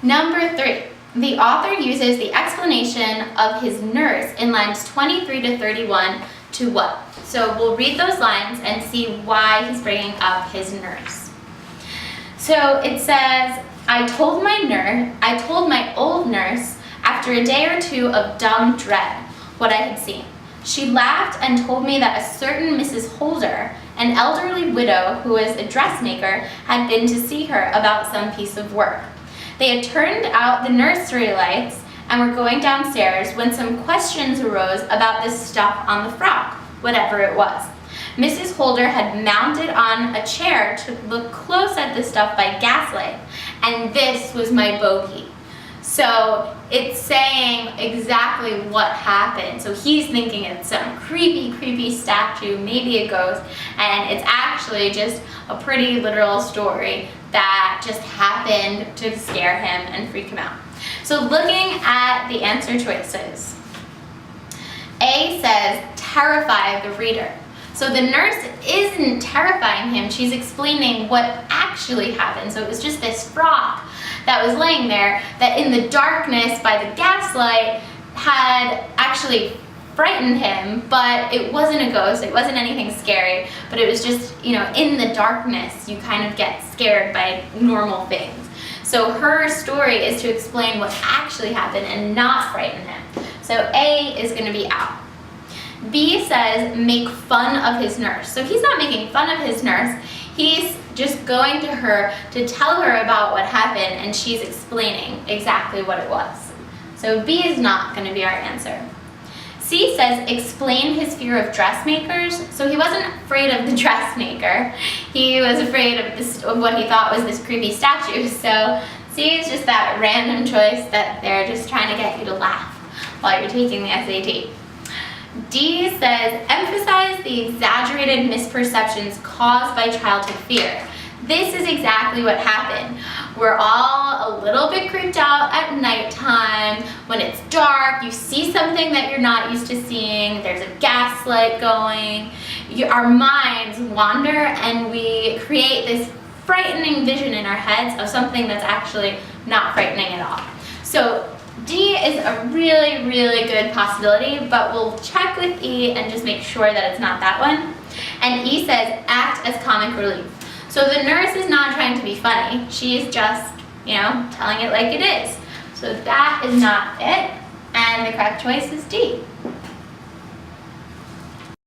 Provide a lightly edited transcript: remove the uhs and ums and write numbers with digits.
Number 3, the author uses the explanation of his nurse in lines 23 to 31 to what? So we'll read those lines and see why he's bringing up his nurse. So it says, I told my old nurse after a day or two of dumb dread what I had seen. She laughed and told me that a certain Mrs. Holder, an elderly widow who was a dressmaker, had been to see her about some piece of work. They had turned out the nursery lights and were going downstairs when some questions arose about this stuff on the frock, whatever it was. Mrs. Holder had mounted on a chair to look close at the stuff by gaslight, and this was my bogey. So it's saying exactly what happened. So he's thinking it's some creepy statue, maybe a ghost, and it's actually just a pretty literal story that just happened to scare him and freak him out. So looking at the answer choices, A says terrify the reader. So the nurse isn't terrifying him, she's explaining what actually happened. So it was just this frock that was laying there that in the darkness by the gaslight had actually frightened him, but it wasn't a ghost, it wasn't anything scary, but it was just, in the darkness you kind of get scared by normal things. So her story is to explain what actually happened and not frighten him. So A is going to be out. B says make fun of his nurse. So he's not making fun of his nurse, he's just going to her to tell her about what happened, and she's explaining exactly what it was. So B is not going to be our answer. C says explain his fear of dressmakers. So he wasn't afraid of the dressmaker, he was afraid of what he thought was this creepy statue. So C is just that random choice that they're just trying to get you to laugh while you're taking the SAT. D says emphasize the exaggerated misperceptions caused by childhood fear. This is exactly what happened. We're all a little bit creeped out at nighttime. When it's dark, you see something that you're not used to seeing, there's a gaslight going, our minds wander and we create this frightening vision in our heads of something that's actually not frightening at all. So D is a really, really good possibility, but we'll check with E and just make sure that it's not that one. And E says act as comic relief. So the nurse is not trying to be funny, she's just, telling it like it is. So that is not it, and the correct choice is D.